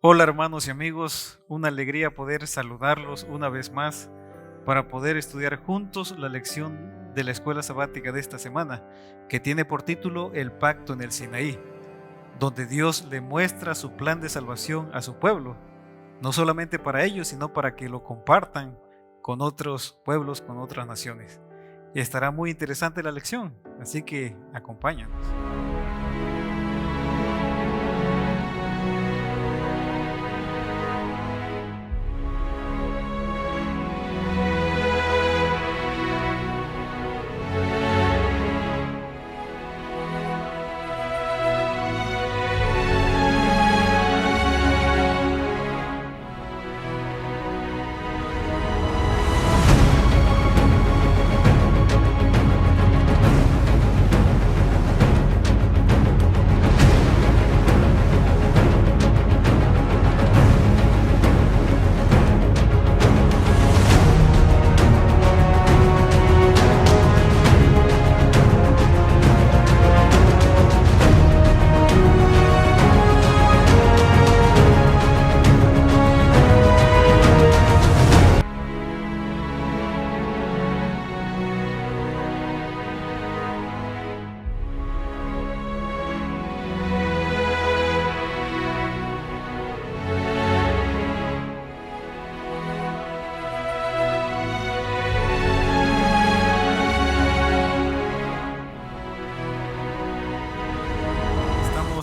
Hola hermanos y amigos, una alegría poder saludarlos una vez más para poder estudiar juntos la lección de la escuela sabática de esta semana, que tiene por título El pacto en el Sinaí, donde Dios le muestra su plan de salvación a su pueblo, no solamente para ellos, sino para que lo compartan con otros pueblos, con otras naciones. Y estará muy interesante la lección, así que acompáñanos.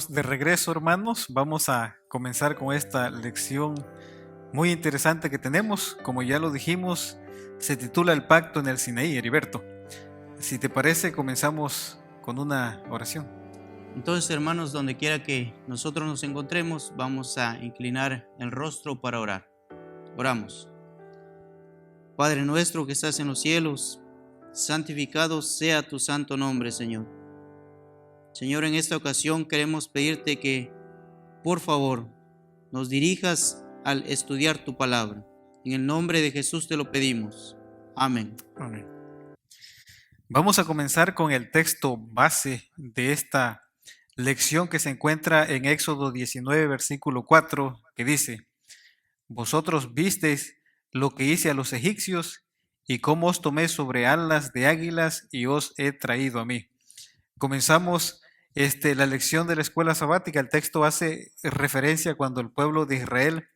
De regreso, hermanos, vamos a comenzar con esta lección muy interesante que tenemos. Como ya lo dijimos, se titula El pacto en el Sinaí, Heriberto. Si te parece, comenzamos con una oración. Entonces, hermanos, donde quiera que nosotros nos encontremos, vamos a inclinar el rostro para orar. Oramos. Padre nuestro que estás en los cielos, santificado sea tu santo nombre, Señor. Señor, en esta ocasión queremos pedirte que, por favor, nos dirijas al estudiar tu palabra. En el nombre de Jesús te lo pedimos. Amén. Amén. Vamos a comenzar con el texto base de esta lección que se encuentra en Éxodo 19, versículo 4, que dice: Vosotros visteis lo que hice a los egipcios y cómo os tomé sobre alas de águilas y os he traído a mí. Comenzamos la lección de la escuela sabática. El texto hace referencia cuando el pueblo de Israel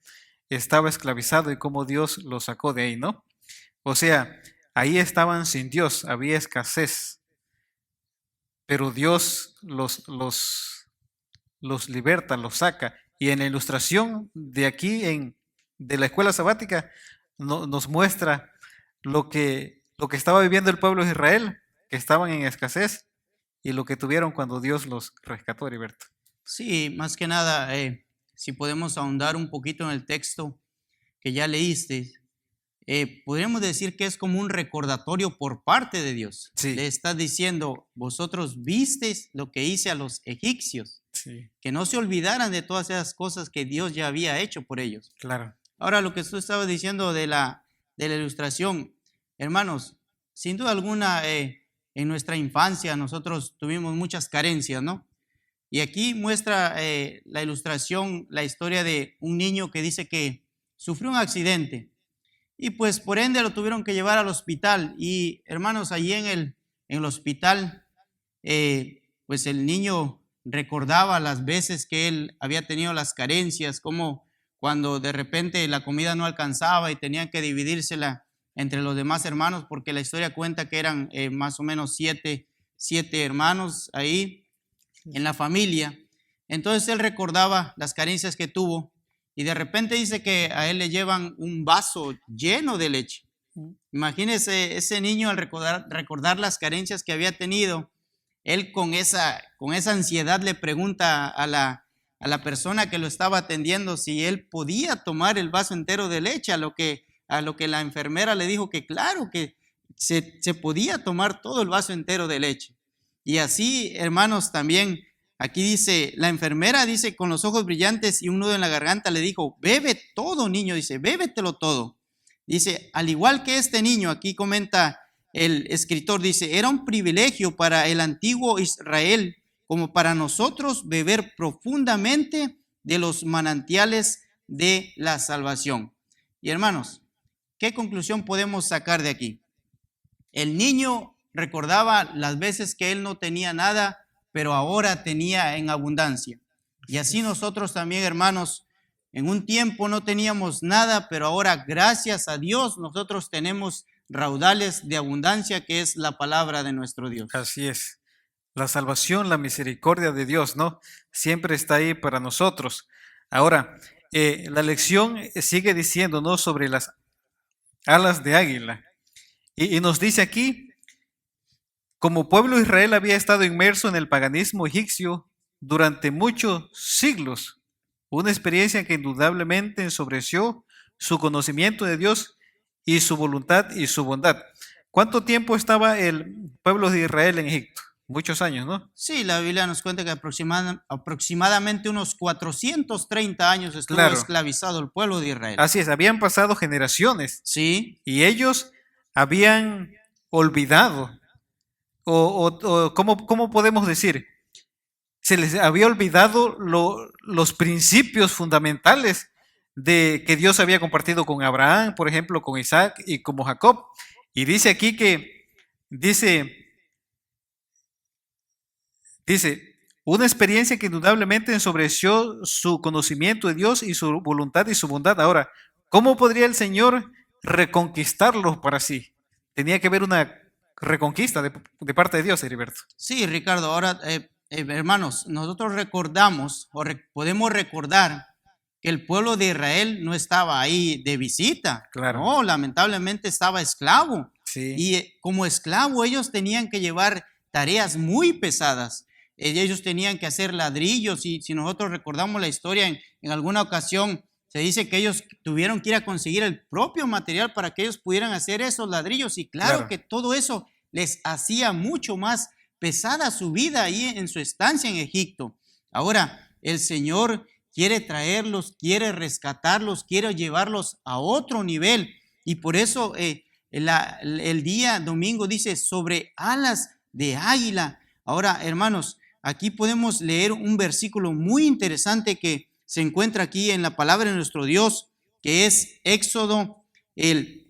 estaba esclavizado y cómo Dios lo sacó de ahí, ¿no? O sea, ahí estaban sin Dios, había escasez, pero Dios los liberta, los saca. Y en la ilustración de aquí, de la escuela sabática, nos muestra lo que estaba viviendo el pueblo de Israel, que estaban en escasez, y lo que tuvieron cuando Dios los rescató, Heriberto. Sí, más que nada, si podemos ahondar un poquito en el texto que ya leíste, podríamos decir que es como un recordatorio por parte de Dios. Sí. Le está diciendo, vosotros visteis lo que hice a los egipcios, sí. Que no se olvidaran de todas esas cosas que Dios ya había hecho por ellos. Claro. Ahora, lo que tú estabas diciendo de la ilustración, hermanos, sin duda alguna, en nuestra infancia nosotros tuvimos muchas carencias, ¿no? Y aquí muestra la ilustración, la historia de un niño que dice que sufrió un accidente y pues por ende lo tuvieron que llevar al hospital. Y hermanos, allí en el hospital, pues el niño recordaba las veces que él había tenido las carencias, como cuando de repente la comida no alcanzaba y tenían que dividírsela entre los demás hermanos, porque la historia cuenta que eran más o menos siete hermanos ahí en la familia. Entonces él recordaba las carencias que tuvo y de repente dice que a él le llevan un vaso lleno de leche. Imagínese ese niño al recordar las carencias que había tenido. Él con esa ansiedad le pregunta a la persona que lo estaba atendiendo si él podía tomar el vaso entero de leche, a lo que la enfermera le dijo que claro, que se podía tomar todo el vaso entero de leche. Y así, hermanos, también aquí dice, la enfermera dice con los ojos brillantes y un nudo en la garganta le dijo, bebe todo, niño, dice, bébetelo todo. Dice, al igual que este niño, aquí comenta el escritor, dice, era un privilegio para el antiguo Israel, como para nosotros, beber profundamente de los manantiales de la salvación. Y hermanos, ¿qué conclusión podemos sacar de aquí? El niño recordaba las veces que él no tenía nada, pero ahora tenía en abundancia. Y así nosotros también, hermanos, en un tiempo no teníamos nada, pero ahora, gracias a Dios, nosotros tenemos raudales de abundancia, que es la palabra de nuestro Dios. Así es. La salvación, la misericordia de Dios, ¿no? Siempre está ahí para nosotros. Ahora, la lección sigue diciendo, ¿no? Sobre las alas de águila. Y nos dice aquí, como pueblo Israel había estado inmerso en el paganismo egipcio durante muchos siglos, una experiencia que indudablemente ensobreció su conocimiento de Dios y su voluntad y su bondad. ¿Cuánto tiempo estaba el pueblo de Israel en Egipto? Muchos años, ¿no? Sí, la Biblia nos cuenta que aproximadamente unos 430 años estuvo Claro. esclavizado el pueblo de Israel. Así es, habían pasado generaciones Sí, y ellos habían olvidado, ¿cómo podemos decir? Se les había olvidado los principios fundamentales de que Dios había compartido con Abraham, por ejemplo, con Isaac y como Jacob. Y dice aquí que, dice, una experiencia que indudablemente ensobreció su conocimiento de Dios y su voluntad y su bondad. Ahora, ¿cómo podría el Señor reconquistarlos para sí? Tenía que haber una reconquista de parte de Dios, Heriberto. sí, Ricardo. Ahora, hermanos, nosotros recordamos podemos recordar que el pueblo de Israel no estaba ahí de visita. Claro. No, lamentablemente estaba esclavo. Sí. Y como esclavo ellos tenían que llevar tareas muy pesadas. Ellos tenían que hacer ladrillos y si nosotros recordamos la historia en alguna ocasión se dice que ellos tuvieron que ir a conseguir el propio material para que ellos pudieran hacer esos ladrillos y claro que todo eso les hacía mucho más pesada su vida ahí en su estancia en Egipto. Ahora, el Señor quiere traerlos, quiere rescatarlos, quiere llevarlos a otro nivel y por eso el día domingo dice sobre alas de águila. Ahora, hermanos, aquí podemos leer un versículo muy interesante que se encuentra aquí en la palabra de nuestro Dios, que es Éxodo, el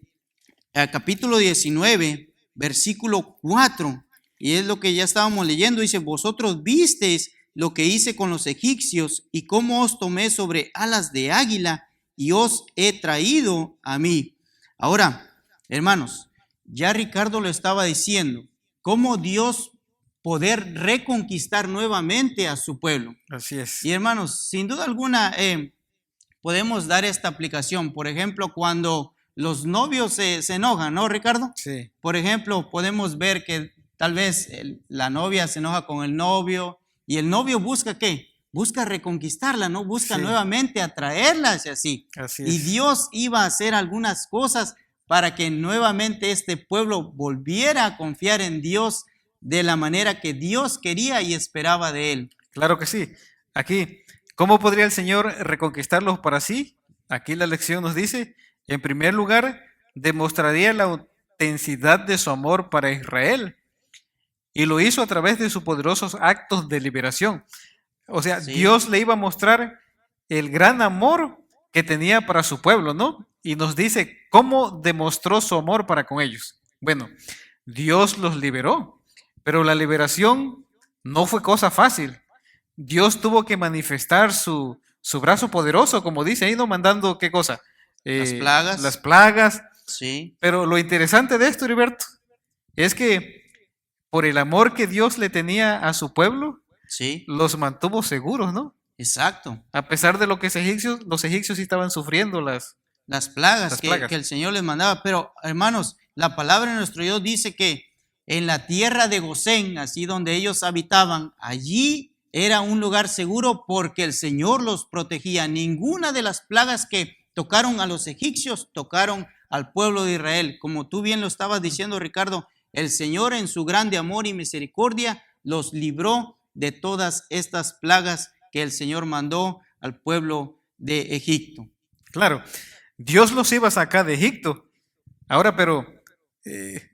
capítulo 19, versículo 4. Y es lo que ya estábamos leyendo. Dice, vosotros visteis lo que hice con los egipcios y cómo os tomé sobre alas de águila y os he traído a mí. Ahora, hermanos, ya Ricardo lo estaba diciendo, cómo Dios poder reconquistar nuevamente a su pueblo. Así es. Y hermanos, sin duda alguna podemos dar esta aplicación. Por ejemplo, cuando los novios se enojan, ¿no, Ricardo? Sí. Por ejemplo, podemos ver que tal vez la novia se enoja con el novio y el novio busca ¿qué? Busca reconquistarla, ¿no? Busca nuevamente atraerla hacia sí. Así Y es. Dios iba a hacer algunas cosas para que nuevamente este pueblo volviera a confiar en Dios de la manera que Dios quería y esperaba de él. Claro que sí. Aquí, ¿cómo podría el Señor reconquistarlos para sí? Aquí la lección nos dice, en primer lugar, demostraría la autenticidad de su amor para Israel y lo hizo a través de sus poderosos actos de liberación. O sea, Dios le iba a mostrar el gran amor que tenía para su pueblo, ¿no? Y nos dice cómo demostró su amor para con ellos. Bueno, Dios los liberó, pero la liberación no fue cosa fácil. Dios tuvo que manifestar su brazo poderoso, como dice ahí, ¿no? Mandando, ¿qué cosa? Las plagas. Las plagas. Sí. Pero lo interesante de esto, Heriberto, es que por el amor que Dios le tenía a su pueblo, Sí. los mantuvo seguros, ¿no? Exacto. A pesar de lo que los egipcios sí estaban sufriendo las plagas, las plagas. Que el Señor les mandaba. Pero, hermanos, la palabra de nuestro Dios dice que en la tierra de Gosén, así donde ellos habitaban, allí era un lugar seguro porque el Señor los protegía. Ninguna de las plagas que tocaron a los egipcios tocaron al pueblo de Israel. Como tú bien lo estabas diciendo, Ricardo, el Señor en su grande amor y misericordia los libró de todas estas plagas que el Señor mandó al pueblo de Egipto. Claro, Dios los iba a sacar de Egipto. Ahora, pero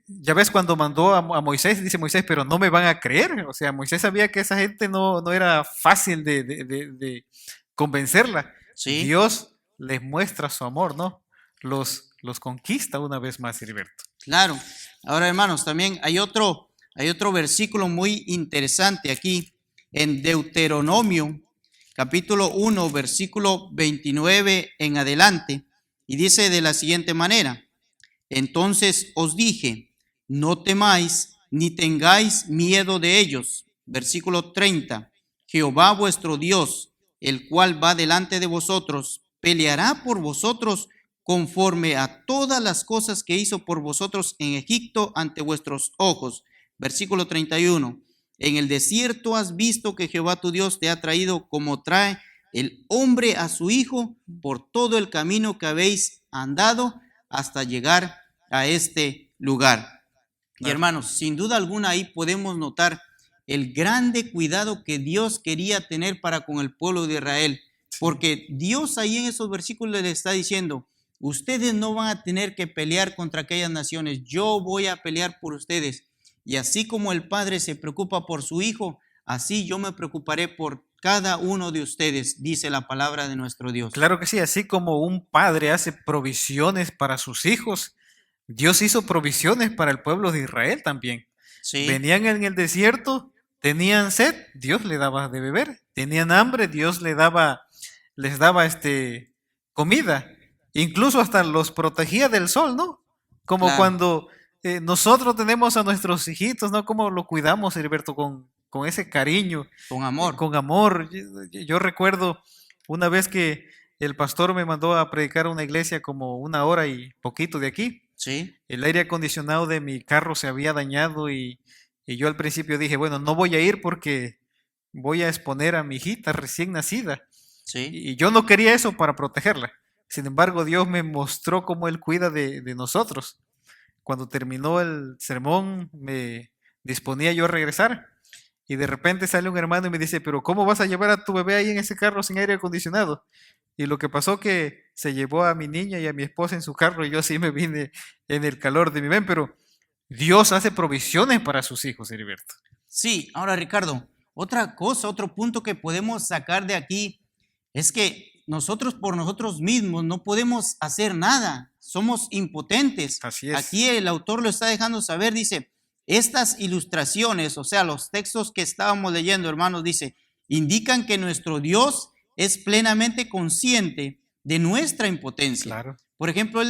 ya ves cuando mandó a Moisés, dice Moisés, pero no me van a creer. O sea, Moisés sabía que esa gente no era fácil de convencerla. Sí. Dios les muestra su amor, ¿no? Los conquista una vez más, Heriberto. Claro. Ahora, hermanos, también hay otro versículo muy interesante aquí en Deuteronomio, capítulo 1, versículo 29 en adelante, y dice de la siguiente manera: entonces os dije, no temáis ni tengáis miedo de ellos. Versículo 30, Jehová vuestro Dios, el cual va delante de vosotros, peleará por vosotros conforme a todas las cosas que hizo por vosotros en Egipto ante vuestros ojos. Versículo 31, en el desierto has visto que Jehová tu Dios te ha traído como trae el hombre a su hijo por todo el camino que habéis andado hasta llegar a este lugar. Y hermanos, sin duda alguna ahí podemos notar el grande cuidado que Dios quería tener para con el pueblo de Israel, porque Dios ahí en esos versículos le está diciendo: ustedes no van a tener que pelear contra aquellas naciones, yo voy a pelear por ustedes. Y así como el padre se preocupa por su hijo, así yo me preocuparé por cada uno de ustedes, dice la palabra de nuestro Dios. Claro que sí, así como un padre hace provisiones para sus hijos, Dios hizo provisiones para el pueblo de Israel también. Sí, Venían en el desierto, tenían sed, Dios le daba de beber. Tenían hambre, Dios les daba comida. Incluso hasta los protegía del sol, ¿no? Como claro, cuando nosotros tenemos a nuestros hijitos, ¿no? Como lo cuidamos, Heriberto, con ese cariño, con amor. con amor. Yo recuerdo una vez que el pastor me mandó a predicar a una iglesia como 1 hora y poquito de aquí. Sí, El aire acondicionado de mi carro se había dañado y yo al principio dije, bueno, no voy a ir porque voy a exponer a mi hijita recién nacida. sí, Y yo no quería eso para protegerla. Sin embargo, Dios me mostró cómo Él cuida de nosotros. Cuando terminó el sermón, me disponía yo a regresar. Y de repente sale un hermano y me dice, pero ¿cómo vas a llevar a tu bebé ahí en ese carro sin aire acondicionado? Y lo que pasó que se llevó a mi niña y a mi esposa en su carro y yo sí me vine en el calor de mi ven, pero Dios hace provisiones para sus hijos, Heriberto. sí. Ahora, Ricardo, otra cosa, otro punto que podemos sacar de aquí es que nosotros por nosotros mismos no podemos hacer nada, somos impotentes. Así es. Aquí el autor lo está dejando saber, dice, estas ilustraciones, o sea, los textos que estábamos leyendo, hermanos, dice, indican que nuestro Dios es plenamente consciente de nuestra impotencia. Claro. Por ejemplo,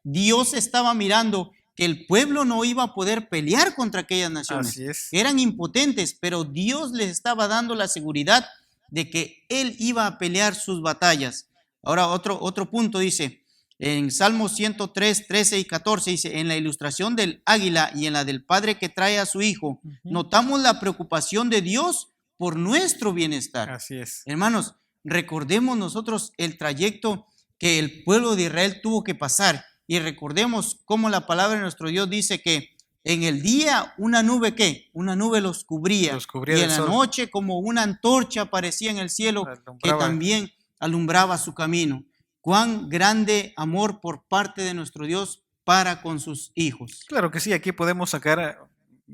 Dios estaba mirando que el pueblo no iba a poder pelear contra aquellas naciones. Así es. Eran impotentes, pero Dios les estaba dando la seguridad de que Él iba a pelear sus batallas. Ahora otro punto dice, en Salmos 103, 13 y 14 dice, en la ilustración del águila y en la del padre que trae a su hijo, notamos la preocupación de Dios por nuestro bienestar. Así es. Hermanos, recordemos nosotros el trayecto que el pueblo de Israel tuvo que pasar y recordemos cómo la palabra de nuestro Dios dice que en el día una nube, ¿qué? Una nube los cubría. Los cubría Y del en la sol. noche como una antorcha aparecía en el cielo que Alumbraba. también alumbraba su camino. Cuán grande amor por parte de nuestro Dios para con sus hijos. Claro que sí, aquí podemos sacar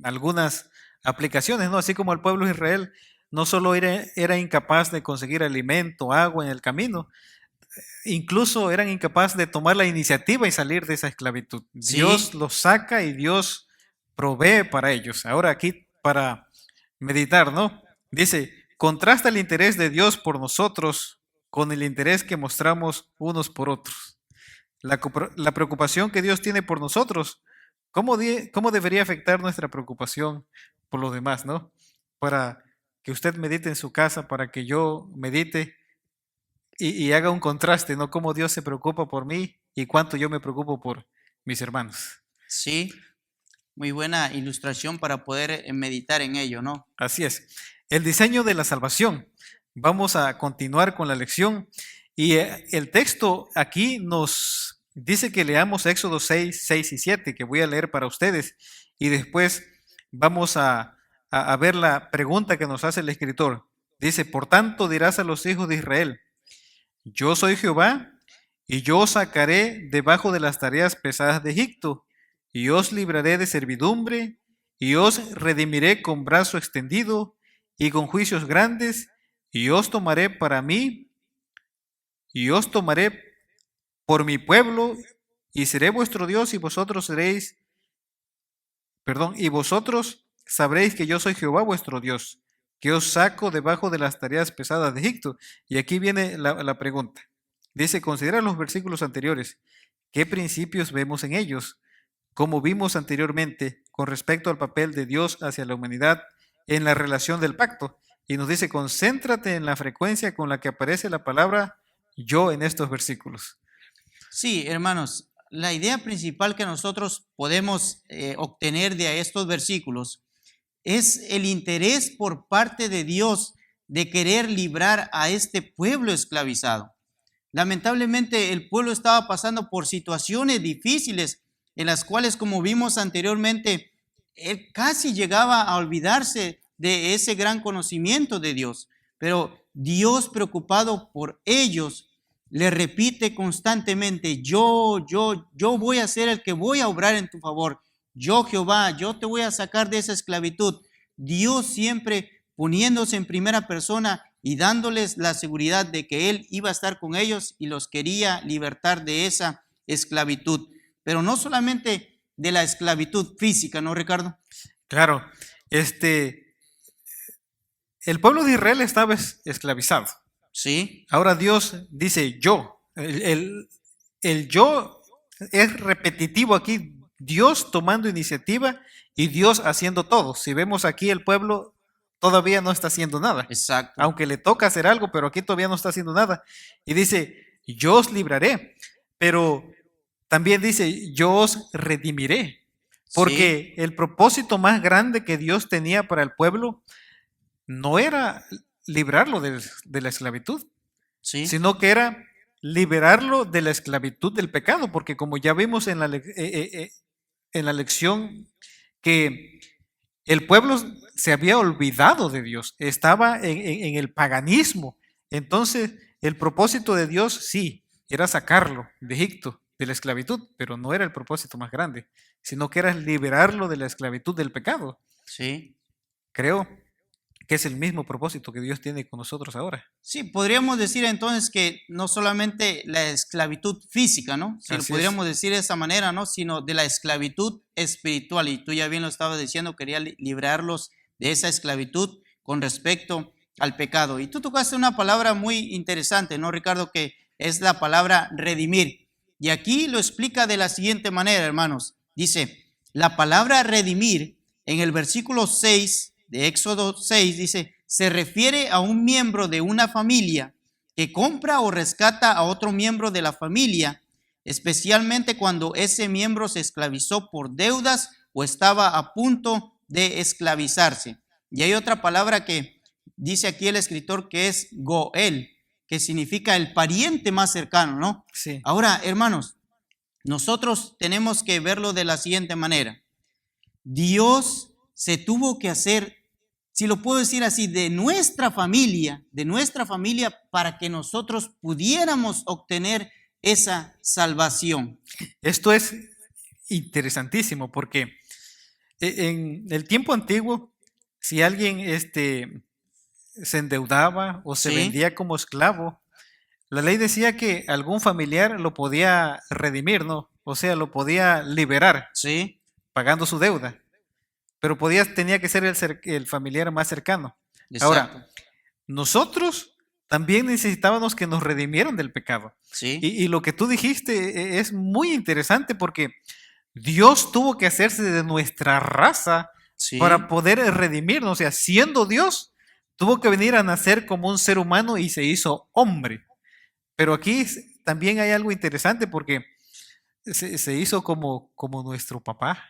algunas aplicaciones, ¿no? Así como el pueblo de Israel no solo era incapaz de conseguir alimento, agua en el camino, incluso eran incapaces de tomar la iniciativa y salir de esa esclavitud. Sí. Dios los saca y Dios provee para ellos. Ahora aquí para meditar, ¿no? Dice, contrasta el interés de Dios por nosotros con el interés que mostramos unos por otros. La preocupación que Dios tiene por nosotros, ¿cómo debería afectar nuestra preocupación por los demás, ¿no? Para que usted medite en su casa, para que yo medite y haga un contraste, ¿no? Cómo Dios se preocupa por mí y cuánto yo me preocupo por mis hermanos. Sí, muy buena ilustración para poder meditar en ello, ¿no? Así es. El diseño de la salvación. Vamos a continuar con la lección y el texto aquí nos dice que leamos Éxodo 6, 6 y 7, que voy a leer para ustedes y después vamos a ver la pregunta que nos hace el escritor. Dice, por tanto dirás a los hijos de Israel, yo soy Jehová y yo os sacaré debajo de las tareas pesadas de Egipto y os libraré de servidumbre y os redimiré con brazo extendido y con juicios grandes y os tomaré para mí y os tomaré por mi pueblo, y seré vuestro Dios, y vosotros seréis, y vosotros sabréis que yo soy Jehová vuestro Dios, que os saco debajo de las tareas pesadas de Egipto. Y aquí viene la pregunta. Dice, considera los versículos anteriores. ¿Qué principios vemos en ellos? Como vimos anteriormente, con respecto al papel de Dios hacia la humanidad en la relación del pacto. Y nos dice, concéntrate en la frecuencia con la que aparece la palabra yo en estos versículos. Sí, hermanos, la idea principal que nosotros podemos obtener de estos versículos es el interés por parte de Dios de querer librar a este pueblo esclavizado. Lamentablemente el pueblo estaba pasando por situaciones difíciles en las cuales, como vimos anteriormente, él casi llegaba a olvidarse de ese gran conocimiento de Dios. Pero Dios, preocupado por ellos, le repite constantemente, yo voy a ser el que voy a obrar en tu favor. Yo, Jehová, yo te voy a sacar de esa esclavitud. Dios siempre poniéndose en primera persona y dándoles la seguridad de que Él iba a estar con ellos y los quería libertar de esa esclavitud. Pero no solamente de la esclavitud física, ¿no, Ricardo? Claro, el pueblo de Israel estaba esclavizado. Sí. Ahora Dios dice yo. El yo es repetitivo aquí. Dios tomando iniciativa y Dios haciendo todo. Si vemos aquí, el pueblo todavía no está haciendo nada. Exacto. Aunque le toca hacer algo, pero aquí todavía no está haciendo nada. Y dice, yo os libraré. Pero también dice, yo os redimiré. Porque el propósito más grande que Dios tenía para el pueblo no era librarlo de la esclavitud, sino que era liberarlo de la esclavitud del pecado, porque como ya vimos en la lección que el pueblo se había olvidado de Dios, estaba en el paganismo. Entonces el propósito de Dios sí, era sacarlo de Egipto, de la esclavitud, pero no era el propósito más grande, sino que era liberarlo de la esclavitud del pecado. Sí. Creo que es el mismo propósito que Dios tiene con nosotros ahora. Sí, podríamos decir entonces que no solamente la esclavitud física, ¿no? Si lo podríamos decir de esa manera, ¿no? Sino de la esclavitud espiritual. Y tú ya bien lo estabas diciendo, quería librarlos de esa esclavitud con respecto al pecado. Y tú tocaste una palabra muy interesante, ¿no, Ricardo? Que es la palabra redimir. Y aquí lo explica de la siguiente manera, hermanos. Dice, la palabra redimir en el versículo 6 de Éxodo 6 dice, se refiere a un miembro de una familia que compra o rescata a otro miembro de la familia, especialmente cuando ese miembro se esclavizó por deudas o estaba a punto de esclavizarse. Y hay otra palabra que dice aquí el escritor que es Goel, que significa el pariente más cercano, ¿no? Sí. Ahora, hermanos, nosotros tenemos que verlo de la siguiente manera. Dios se tuvo que hacer, si lo puedo decir así, de nuestra familia para que nosotros pudiéramos obtener esa salvación. Esto es interesantísimo porque en el tiempo antiguo, si alguien se endeudaba o se vendía como esclavo, la ley decía que algún familiar lo podía redimir, ¿no? O sea, lo podía liberar, pagando su deuda. Pero tenía que ser el familiar más cercano. Exacto. Ahora, nosotros también necesitábamos que nos redimieran del pecado. Y lo que tú dijiste es muy interesante porque Dios tuvo que hacerse de nuestra raza para poder redimirnos. O sea, siendo Dios, tuvo que venir a nacer como un ser humano y se hizo hombre. Pero aquí también hay algo interesante porque se hizo como nuestro papá,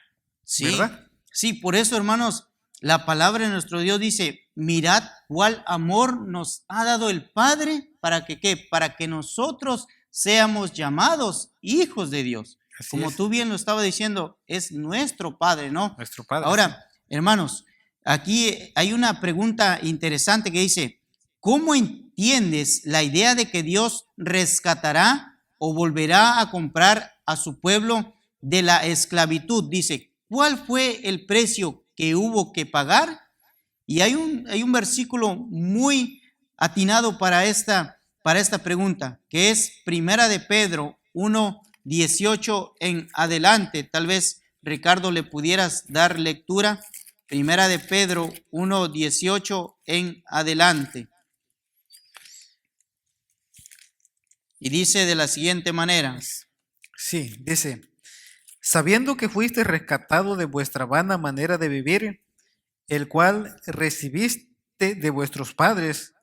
¿verdad? Sí, por eso, hermanos, la palabra de nuestro Dios dice, mirad cuál amor nos ha dado el Padre para que ¿qué? Para que nosotros seamos llamados hijos de Dios. Así como tú bien lo estabas diciendo, es nuestro Padre, ¿no? Nuestro Padre. Ahora, hermanos, aquí hay una pregunta interesante que dice, ¿cómo entiendes la idea de que Dios rescatará o volverá a comprar a su pueblo de la esclavitud? Dice, ¿cuál fue el precio que hubo que pagar? Y hay un versículo muy atinado para esta para esta pregunta, que es Primera de Pedro 1:18 en adelante. Tal vez, Ricardo, le pudieras dar lectura. Primera de Pedro 1:18 en adelante. Y dice de la siguiente manera. Sí, dice, sabiendo que fuiste rescatado de vuestra vana manera de vivir, el cual recibiste de vuestros padres,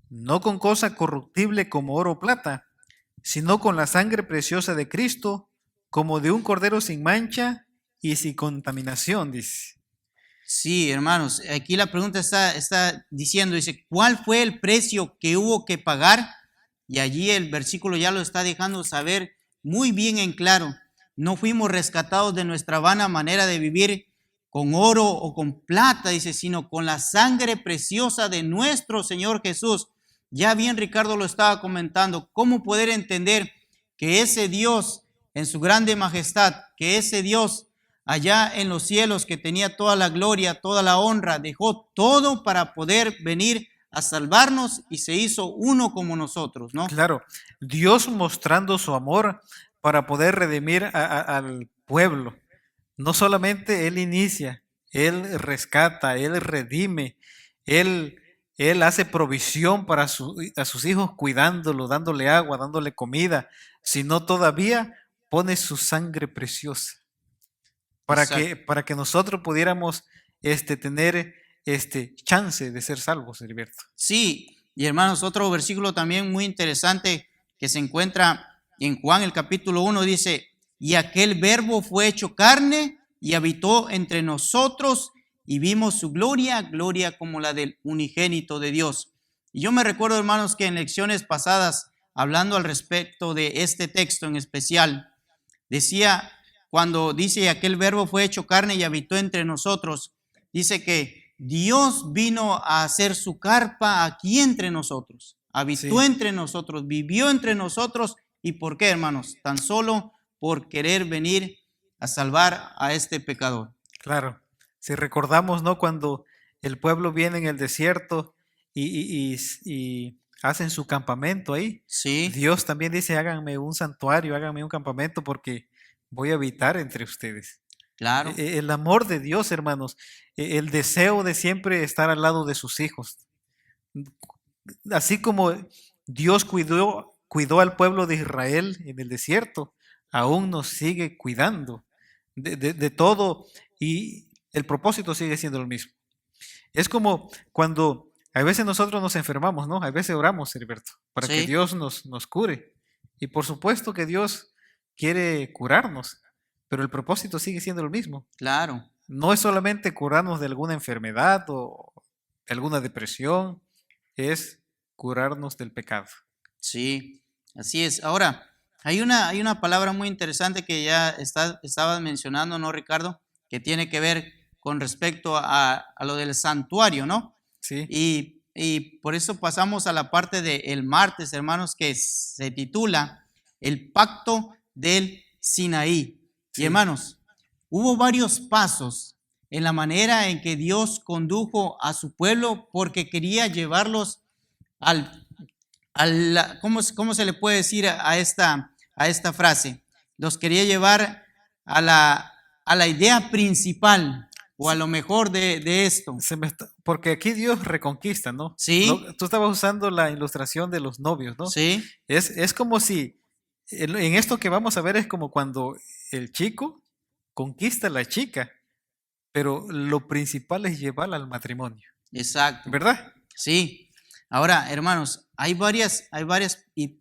no con cosa corruptible como oro o plata, sino con la sangre preciosa de Cristo, como de un cordero sin mancha y sin contaminación, dice. Sí, hermanos, aquí la pregunta está diciendo, dice, ¿cuál fue el precio que hubo que pagar? Y allí el versículo ya lo está dejando saber muy bien en claro. No fuimos rescatados de nuestra vana manera de vivir con oro o con plata, dice, sino con la sangre preciosa de nuestro Señor Jesús. Ya bien Ricardo lo estaba comentando, cómo poder entender que ese Dios en su grande majestad, que ese Dios allá en los cielos que tenía toda la gloria, toda la honra, dejó todo para poder venir a salvarnos y se hizo uno como nosotros, ¿no? Claro, Dios mostrando su amor para poder redimir al pueblo. No solamente Él inicia, Él rescata, Él redime, Él hace provisión para a sus hijos cuidándolo, dándole agua, dándole comida, sino todavía pone su sangre preciosa para que nosotros pudiéramos tener chance de ser salvos, Heriberto. Sí, y hermanos, otro versículo también muy interesante que se encuentra en Juan el capítulo 1 dice, y aquel verbo fue hecho carne y habitó entre nosotros y vimos su gloria, gloria como la del unigénito de Dios. Y yo me recuerdo, hermanos, que en lecciones pasadas, hablando al respecto de este texto en especial, decía, cuando dice aquel verbo fue hecho carne y habitó entre nosotros, dice que Dios vino a hacer su carpa aquí entre nosotros, habitó Sí. entre nosotros, vivió entre nosotros. ¿Y por qué, hermanos? Tan solo por querer venir a salvar a este pecador. Claro, si recordamos, ¿no? Cuando el pueblo viene en el desierto y hacen su campamento ahí, Sí, Dios también dice, háganme un santuario, háganme un campamento porque voy a habitar entre ustedes. claro. El amor de Dios, hermanos, el deseo de siempre estar al lado de sus hijos. Así como Dios cuidó al pueblo de Israel en el desierto, aún nos sigue cuidando de todo y el propósito sigue siendo el mismo. Es como cuando a veces nosotros nos enfermamos, ¿no? A veces oramos, Heriberto, para que Sí, Dios nos cure. Y por supuesto que Dios quiere curarnos, pero el propósito sigue siendo el mismo. claro. No es solamente curarnos de alguna enfermedad o de alguna depresión, es curarnos del pecado. Sí, así es. Ahora, hay una palabra muy interesante que ya estabas mencionando, ¿no, Ricardo? Que tiene que ver con respecto a lo del santuario, ¿no? ¿Sí? Y por eso pasamos a la parte del martes, hermanos, que se titula El pacto del Sinaí. Y Sí. hermanos, hubo varios pasos en la manera en que Dios condujo a su pueblo porque quería llevarlos al ¿cómo se le puede decir a esta frase? Los quería llevar a la idea principal o a Sí, lo mejor de esto. porque aquí Dios reconquista, ¿no? Sí, Tú estabas usando la ilustración de los novios, ¿no? sí, Es como si, en esto que vamos a ver es como cuando el chico conquista a la chica, pero lo principal es llevarla al matrimonio, exacto. ¿verdad? Sí. Ahora, hermanos, hay varias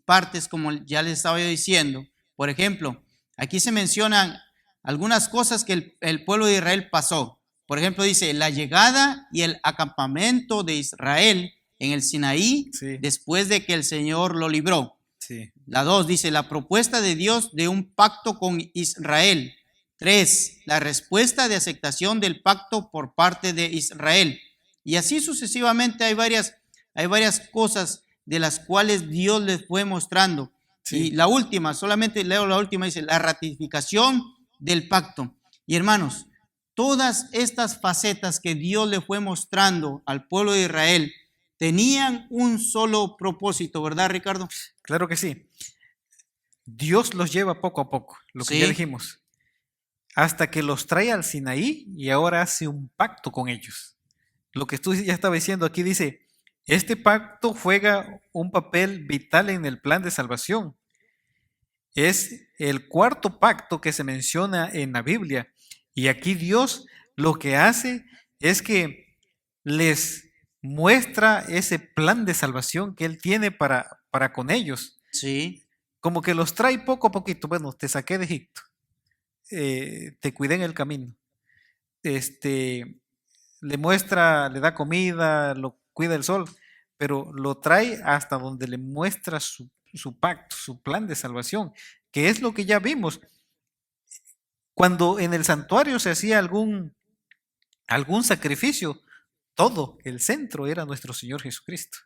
partes, como ya les estaba yo diciendo. Por ejemplo, aquí se mencionan algunas cosas que el pueblo de Israel pasó. Por ejemplo, dice la llegada y el acampamento de Israel en el Sinaí Sí, después de que el Señor lo libró. sí, La 2 dice la propuesta de Dios de un pacto con Israel. 3, la respuesta de aceptación del pacto por parte de Israel. Y así sucesivamente hay varias cosas de las cuales Dios les fue mostrando. Y sí, la última, solamente leo la última, dice la ratificación del pacto. Y hermanos, todas estas facetas que Dios le fue mostrando al pueblo de Israel tenían un solo propósito, ¿verdad, Ricardo? Claro que sí. Dios los lleva poco a poco, lo que ya Sí, dijimos, hasta que los trae al Sinaí y ahora hace un pacto con ellos. Lo que tú ya estabas diciendo aquí dice, este pacto juega un papel vital en el plan de salvación. Es el cuarto pacto que se menciona en la Biblia. Y aquí Dios lo que hace es que les muestra ese plan de salvación que Él tiene para con ellos. sí, Como que los trae poco a poquito. Bueno, te saqué de Egipto, te cuidé en el camino. Este, le muestra, le da comida, lo cuida el sol, pero lo trae hasta donde le muestra su pacto, su plan de salvación, que es lo que ya vimos. Cuando en el santuario se hacía algún sacrificio, todo el centro era nuestro Señor Jesucristo.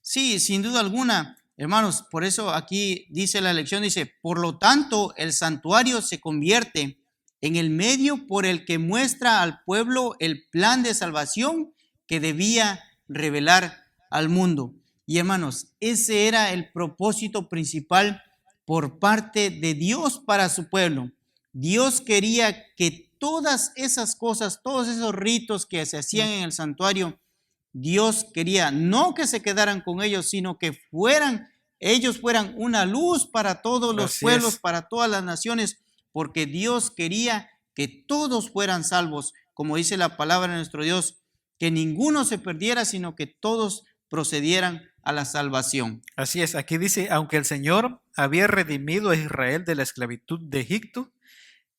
sí, sin duda alguna, hermanos. Por eso aquí dice la lección, dice, por lo tanto, el santuario se convierte en el medio por el que muestra al pueblo el plan de salvación que debía revelar al mundo. Y hermanos, ese era el propósito principal por parte de Dios para su pueblo. Dios quería que todas esas cosas, todos esos ritos que se hacían en el santuario, Dios quería no que se quedaran con ellos, sino que ellos fueran una luz para todos los Así pueblos, es, para todas las naciones, porque Dios quería que todos fueran salvos, como dice la palabra de nuestro Dios, que ninguno se perdiera, sino que todos procedieran a la salvación. así es. Aquí dice, aunque el Señor había redimido a Israel de la esclavitud de Egipto,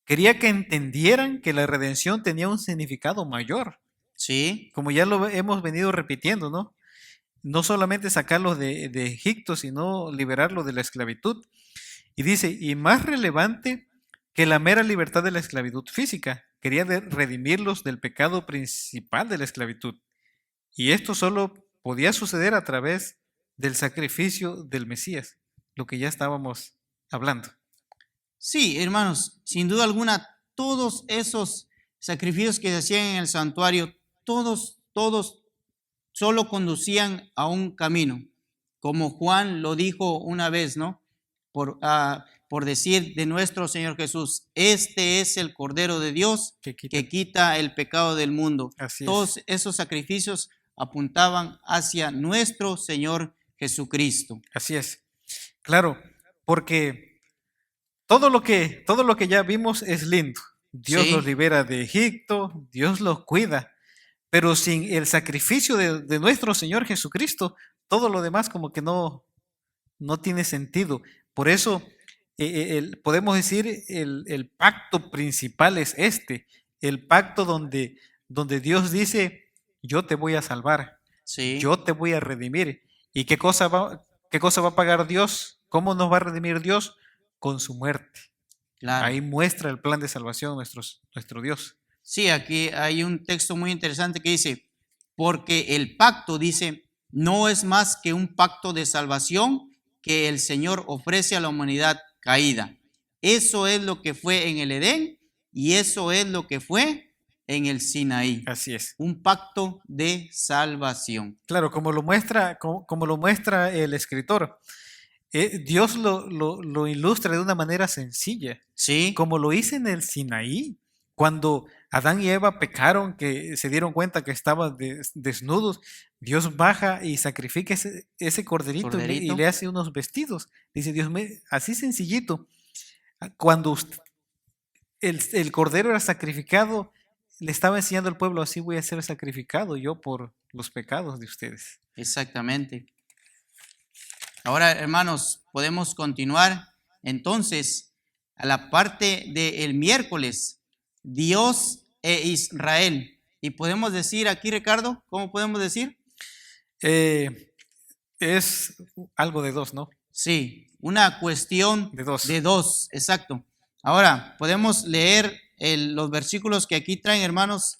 quería que entendieran que la redención tenía un significado mayor, Sí, como ya lo hemos venido repitiendo, ¿no? No solamente sacarlos de Egipto, sino liberarlos de la esclavitud. Y dice, y más relevante que la mera libertad de la esclavitud física, quería redimirlos del pecado principal de la esclavitud. Y esto solo podía suceder a través del sacrificio del Mesías, lo que ya estábamos hablando. sí, hermanos, sin duda alguna, todos esos sacrificios que se hacían en el santuario, todos solo conducían a un camino, como Juan lo dijo una vez, ¿no? Por decir de nuestro Señor Jesús, este es el Cordero de Dios Que quita. que quita el pecado del mundo. Así es. Todos esos sacrificios apuntaban hacia nuestro Señor Jesucristo. Así es. Claro, porque todo lo que ya vimos es lindo. Dios los Sí, libera de Egipto, Dios los cuida, pero sin el sacrificio de nuestro Señor Jesucristo, todo lo demás como que no tiene sentido. Por eso podemos decir el pacto principal es este, el pacto donde Dios dice, yo te voy a salvar, sí, yo te voy a redimir. ¿Y qué cosa va a pagar Dios? ¿Cómo nos va a redimir Dios? Con su muerte. claro. Ahí muestra el plan de salvación nuestro Dios. Sí, aquí hay un texto muy interesante que dice, porque el pacto, dice, no es más que un pacto de salvación que el Señor ofrece a la humanidad caída. Eso es lo que fue en el Edén y eso es lo que fue en el Sinaí. Así es. Un pacto de salvación. Claro, como lo muestra el escritor, Dios lo ilustra de una manera sencilla, Sí, como lo hizo en el Sinaí, cuando Adán y Eva pecaron, que se dieron cuenta que estaban desnudos, Dios baja y sacrifica ese corderito y corderito. le hace unos vestidos. Dice Dios, así sencillito. Cuando el cordero era sacrificado, le estaba enseñando al pueblo, así voy a ser sacrificado yo por los pecados de ustedes. Exactamente. Ahora, hermanos, podemos continuar entonces a la parte del miércoles, Dios e Israel. Y podemos decir aquí, Ricardo, ¿cómo podemos decir? Eh, es algo de dos, ¿no? Sí, una cuestión De dos. de dos, exacto. Ahora, podemos leer los versículos que aquí traen, hermanos,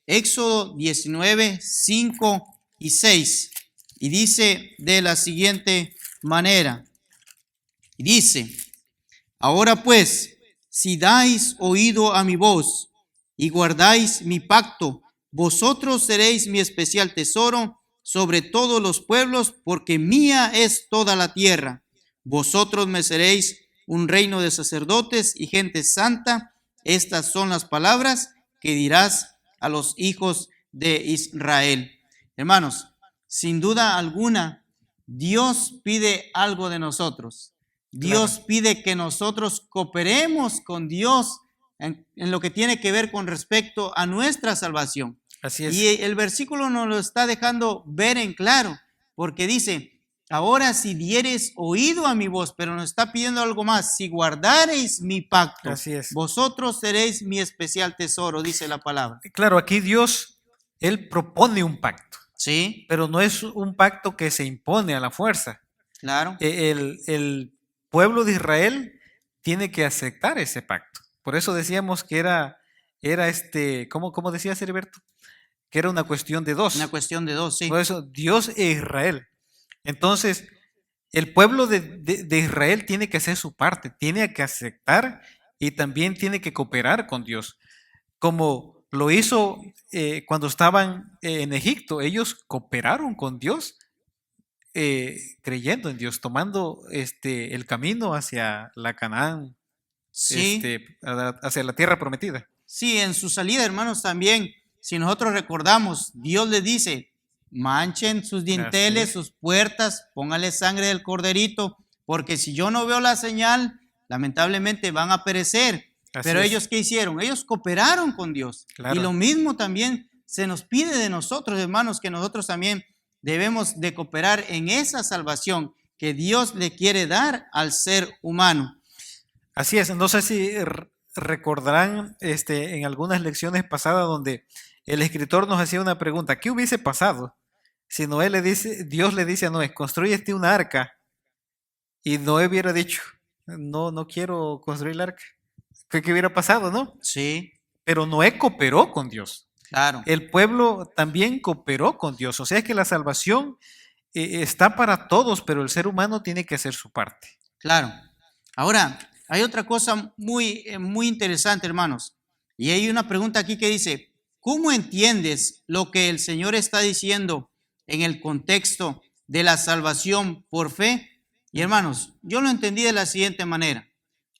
Éxodo 19, 5 y 6. Y dice de la siguiente manera, y dice, ahora pues, si dais oído a mi voz y guardáis mi pacto, vosotros seréis mi especial tesoro sobre todos los pueblos, porque mía es toda la tierra. Vosotros me seréis un reino de sacerdotes y gente santa. Estas son las palabras que dirás a los hijos de Israel. Hermanos, sin duda alguna, Dios pide algo de nosotros. Dios Claro. pide que nosotros cooperemos con Dios en lo que tiene que ver con respecto a nuestra salvación. Así es. Y el versículo nos lo está dejando ver en claro, porque dice, ahora si diereis oído a mi voz, pero nos está pidiendo algo más, si guardareis mi pacto, Así es. vosotros seréis mi especial tesoro, dice la palabra. Claro, aquí Dios, Él propone un pacto, Sí, pero no es un pacto que se impone a la fuerza. claro. El pueblo de Israel tiene que aceptar ese pacto. Por eso decíamos que era ¿cómo decías, Heriberto? Que era una cuestión de dos. Una cuestión de dos, sí. Por eso, Dios e Israel. Entonces, el pueblo de Israel tiene que hacer su parte, tiene que aceptar y también tiene que cooperar con Dios. Como lo hizo cuando estaban en Egipto, ellos cooperaron con Dios, creyendo en Dios, tomando el camino hacia la Canaán, Sí, hacia la tierra prometida. sí, en su salida, hermanos, también, si nosotros recordamos, Dios les dice, manchen sus dinteles, es. sus puertas, póngale sangre del corderito, porque si yo no veo la señal, lamentablemente van a perecer. Así Pero es. ellos, ¿qué hicieron? Ellos cooperaron con Dios. Claro. Y lo mismo también se nos pide de nosotros, hermanos, que nosotros también debemos de cooperar en esa salvación que Dios le quiere dar al ser humano. Así es, no sé si recordarán en algunas lecciones pasadas donde el escritor nos hacía una pregunta, ¿qué hubiese pasado si Dios le dice a Noé, construyete una arca? Y Noé hubiera dicho, no quiero construir el arca. ¿Qué hubiera pasado, no? Sí, Pero Noé cooperó con Dios. claro. El pueblo también cooperó con Dios. O sea, es que la salvación está para todos, pero el ser humano tiene que hacer su parte. Claro. Ahora, hay otra cosa muy interesante, hermanos. Y hay una pregunta aquí que dice, ¿cómo entiendes lo que el Señor está diciendo en el contexto de la salvación por fe? Y hermanos, yo lo entendí de la siguiente manera.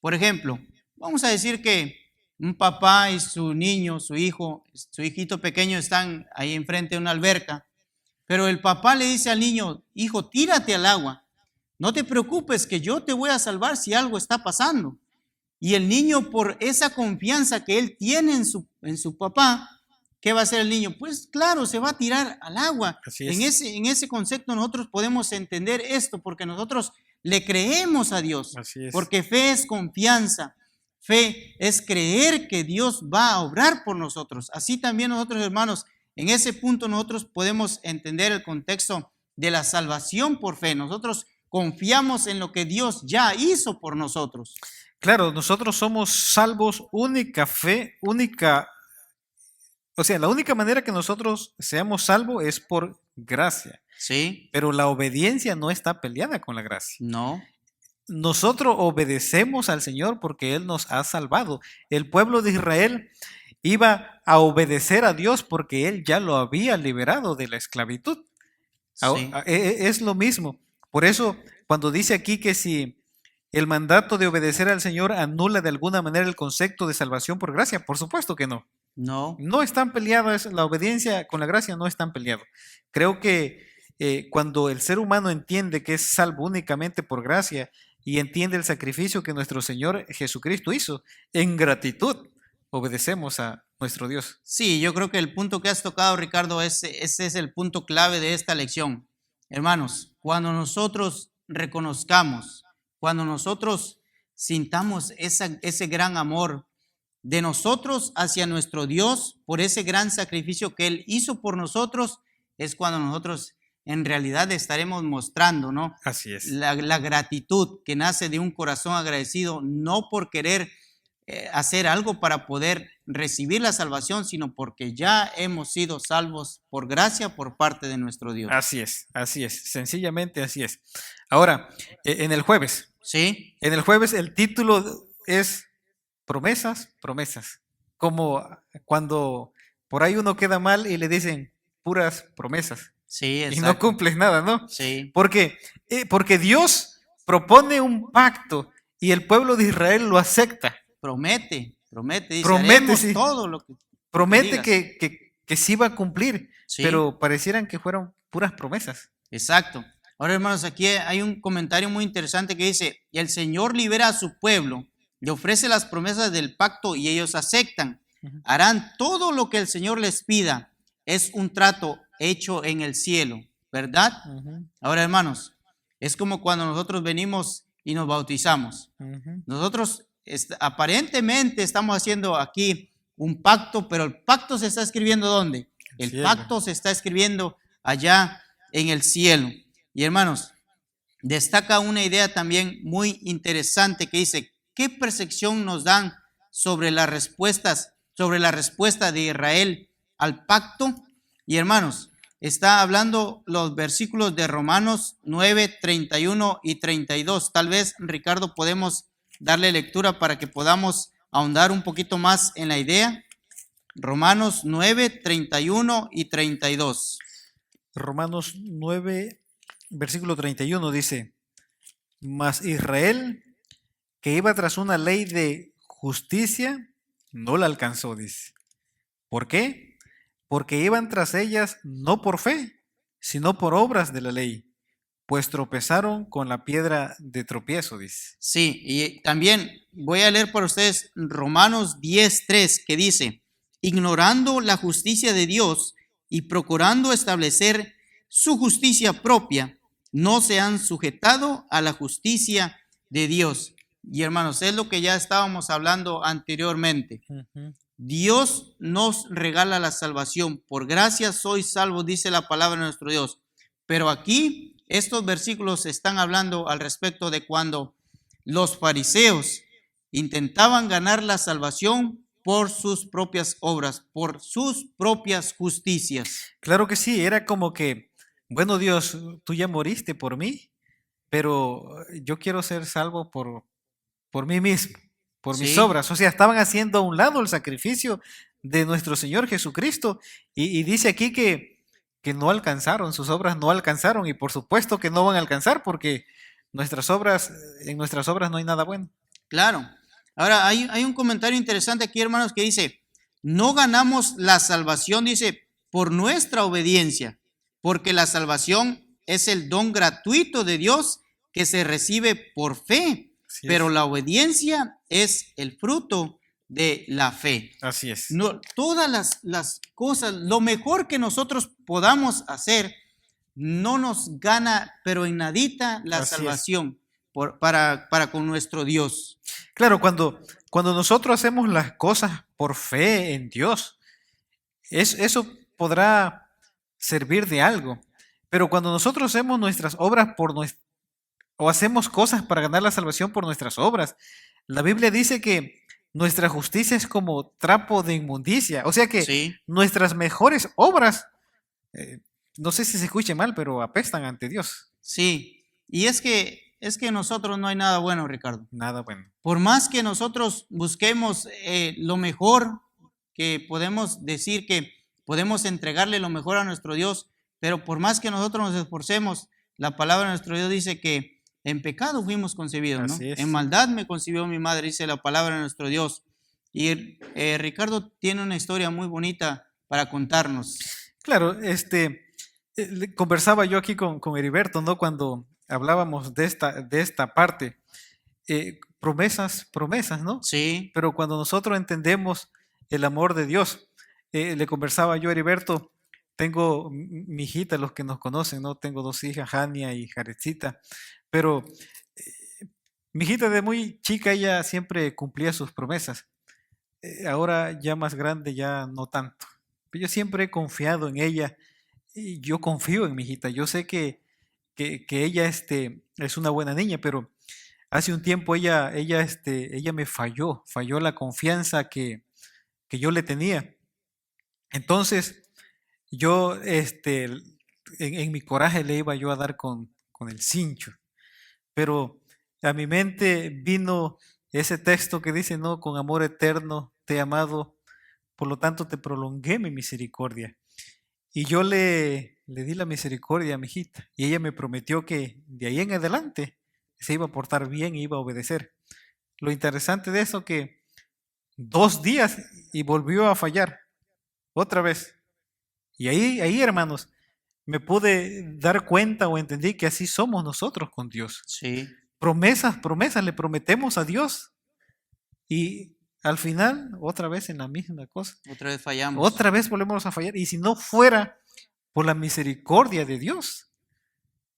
Por ejemplo, vamos a decir que un papá y su niño, su hijito pequeño están ahí enfrente de una alberca, pero el papá le dice al niño, hijo, tírate al agua. No te preocupes que yo te voy a salvar si algo está pasando. Y el niño, por esa confianza que él tiene en su papá, ¿qué va a hacer el niño? Pues claro, se va a tirar al agua. Así es. En ese concepto nosotros podemos entender esto porque nosotros le creemos a Dios. Así es. Porque fe es confianza. Fe es creer que Dios va a obrar por nosotros. Así también nosotros, hermanos, en ese punto nosotros podemos entender el contexto de la salvación por fe. Nosotros confiamos en lo que Dios ya hizo por nosotros. Claro, nosotros somos salvos, única fe, o sea, la única manera que nosotros seamos salvos es por gracia, ¿Sí? pero la obediencia no está peleada con la gracia. No. Nosotros obedecemos al Señor porque Él nos ha salvado. El pueblo de Israel iba a obedecer a Dios porque Él ya lo había liberado de la esclavitud. Sí. Es lo mismo. Por eso, cuando dice aquí que si el mandato de obedecer al Señor anula de alguna manera el concepto de salvación por gracia, por supuesto que no. No. No están peleados, la obediencia con la gracia no están peleados. Creo que cuando el ser humano entiende que es salvo únicamente por gracia y entiende el sacrificio que nuestro Señor Jesucristo hizo, en gratitud obedecemos a nuestro Dios. Sí, yo creo que el punto que has tocado, Ricardo, ese es el punto clave de esta lección. Hermanos, cuando nosotros reconozcamos, cuando nosotros sintamos ese gran amor de nosotros hacia nuestro Dios por ese gran sacrificio que Él hizo por nosotros, es cuando nosotros en realidad estaremos mostrando, ¿no? Así es. La gratitud que nace de un corazón agradecido, no por querer hacer algo para poder recibir la salvación, sino porque ya hemos sido salvos por gracia por parte de nuestro Dios. Así es, sencillamente así es. Ahora, en el jueves el título es promesas, promesas. Como cuando por ahí uno queda mal y le dicen puras promesas. Sí, y no exacto. cumples nada, ¿no? Sí, Porque Dios propone un pacto y el pueblo de Israel lo acepta. promete, dice, Promete, haremos sí, todo lo que promete digas. que sí va a cumplir, Sí, pero parecieran que fueron puras promesas. exacto. Ahora, hermanos, aquí hay un comentario muy interesante que dice, y el Señor libera a su pueblo, le ofrece las promesas del pacto y ellos aceptan. Ujú. Harán todo lo que el Señor les pida. Es un trato hecho en el cielo, ¿verdad? Ujú, Ahora, hermanos, es como cuando nosotros venimos y nos bautizamos. ujú. Nosotros aparentemente estamos haciendo aquí un pacto, pero el pacto se está escribiendo ¿dónde? El El cielo. pacto se está escribiendo allá en el cielo. Y hermanos, destaca una idea también muy interesante que dice, ¿qué percepción nos dan sobre las respuestas, sobre la respuesta de Israel al pacto? Y hermanos, está hablando los versículos de Romanos 9, 31 y 32. Tal vez, Ricardo, podemos darle lectura para que podamos ahondar un poquito más en la idea. Romanos 9, 31 y 32. Romanos 9, versículo 31 dice, mas Israel, que iba tras una ley de justicia, no la alcanzó, dice. ¿Por qué? Porque iban tras ellas no por fe, sino por obras de la ley, pues tropezaron con la piedra de tropiezo, dice. Sí, y también voy a leer para ustedes Romanos 10:3 que dice, ignorando la justicia de Dios y procurando establecer su justicia propia, no se han sujetado a la justicia de Dios. Y hermanos, es lo que ya estábamos hablando anteriormente. Ujú. Dios nos regala la salvación. Por gracia soy salvo, dice la palabra de nuestro Dios. Pero aquí estos versículos están hablando al respecto de cuando los fariseos intentaban ganar la salvación por sus propias obras, por sus propias justicias. Claro que sí, era como que, bueno Dios, tú ya moriste por mí, pero yo quiero ser salvo por mí mismo, por mis Sí, obras. O sea, estaban haciendo a un lado el sacrificio de nuestro Señor Jesucristo. Y dice aquí que no alcanzaron, sus obras no alcanzaron. Y por supuesto que no van a alcanzar porque nuestras obras, en nuestras obras no hay nada bueno. claro. Ahora, hay un comentario interesante aquí, hermanos, que dice, no ganamos la salvación, dice, por nuestra obediencia, porque la salvación es el don gratuito de Dios que se recibe por fe, Así pero es. la obediencia es el fruto de la fe. Así es. No, todas las cosas, lo mejor que nosotros podamos hacer, no nos gana, pero en nadita, la Así es. salvación para con nuestro Dios. Claro, cuando nosotros hacemos las cosas por fe en Dios, eso podrá servir de algo. Pero cuando nosotros hacemos nuestras obras o hacemos cosas para ganar la salvación por nuestras obras, la Biblia dice que nuestra justicia es como trapo de inmundicia. O sea que Sí, nuestras mejores obras, eh, no sé si se escuche mal, pero apestan ante Dios. sí. Y es que nosotros no hay nada bueno, Ricardo. Nada bueno. Por más que nosotros busquemos lo mejor, que podemos decir que podemos entregarle lo mejor a nuestro Dios, pero por más que nosotros nos esforcemos, la palabra de nuestro Dios dice que en pecado fuimos concebidos, ¿no? Así En es. maldad me concibió mi madre, dice la palabra de nuestro Dios. Y Ricardo tiene una historia muy bonita para contarnos. Claro, conversaba yo aquí con Heriberto, ¿no? Cuando hablábamos de esta parte, promesas, promesas, ¿no? Sí, Pero cuando nosotros entendemos el amor de Dios, le conversaba yo a Heriberto, tengo mi hijita, los que nos conocen, ¿no? Tengo dos hijas, Jania y Jarecita, pero mi hijita de muy chica, ella siempre cumplía sus promesas. Ahora ya más grande, ya no tanto. Pero yo siempre he confiado en ella y yo confío en mi hijita. Yo sé que ella es una buena niña, pero hace un tiempo ella me falló la confianza que yo le tenía. Entonces, yo en mi coraje le iba yo a dar con el cincho, pero a mi mente vino ese texto que dice, no, con amor eterno te he amado, por lo tanto te prolongué mi misericordia. Y yo le di la misericordia a mi hijita. Y ella me prometió que de ahí en adelante se iba a portar bien y iba a obedecer. Lo interesante de eso que 2 días y volvió a fallar otra vez. Y ahí, hermanos, me pude dar cuenta o entendí que así somos nosotros con Dios. Sí, Promesas le prometemos a Dios y al final otra vez en la misma cosa. otra vez fallamos. Otra vez volvemos a fallar. Y si no fuera por la misericordia de Dios,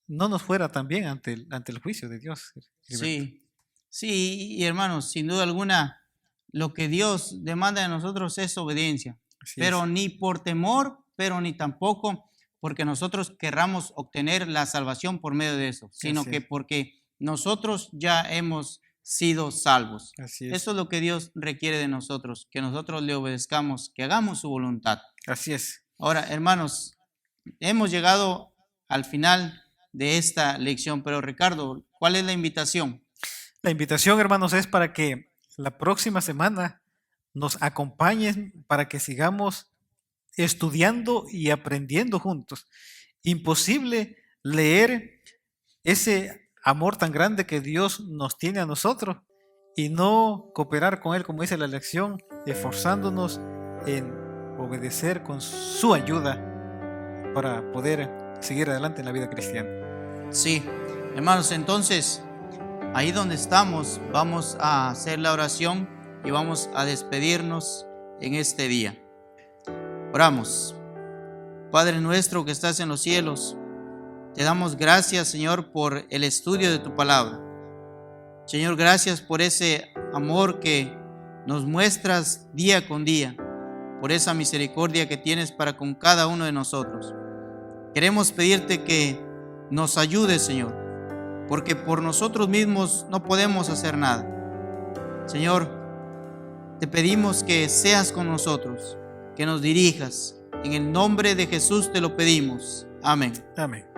no nos fuera tan bien ante el juicio de Dios. Sí, sí, y hermanos, sin duda alguna, lo que Dios demanda de nosotros es obediencia, Así pero es. ni por temor, pero ni tampoco porque nosotros querramos obtener la salvación por medio de eso, sino Así que es. porque nosotros ya hemos sido salvos. Así es. Eso es lo que Dios requiere de nosotros, que nosotros le obedezcamos, que hagamos su voluntad. Así es. Ahora, hermanos, hemos llegado al final de esta lección, pero Ricardo, ¿cuál es la invitación? La invitación, hermanos, es para que la próxima semana nos acompañen para que sigamos estudiando y aprendiendo juntos. Imposible leer ese amor tan grande que Dios nos tiene a nosotros y no cooperar con Él, como dice la lección, esforzándonos en obedecer con su ayuda para poder seguir adelante en la vida cristiana. Sí, hermanos, entonces, ahí donde estamos, vamos a hacer la oración y vamos a despedirnos en este día. Oramos. Padre nuestro que estás en los cielos, te damos gracias, Señor, por el estudio de tu palabra. Señor, gracias por ese amor que nos muestras día con día, por esa misericordia que tienes para con cada uno de nosotros. Queremos pedirte que nos ayudes, Señor, porque por nosotros mismos no podemos hacer nada. Señor, te pedimos que seas con nosotros, que nos dirijas. En el nombre de Jesús te lo pedimos. Amén. Amén.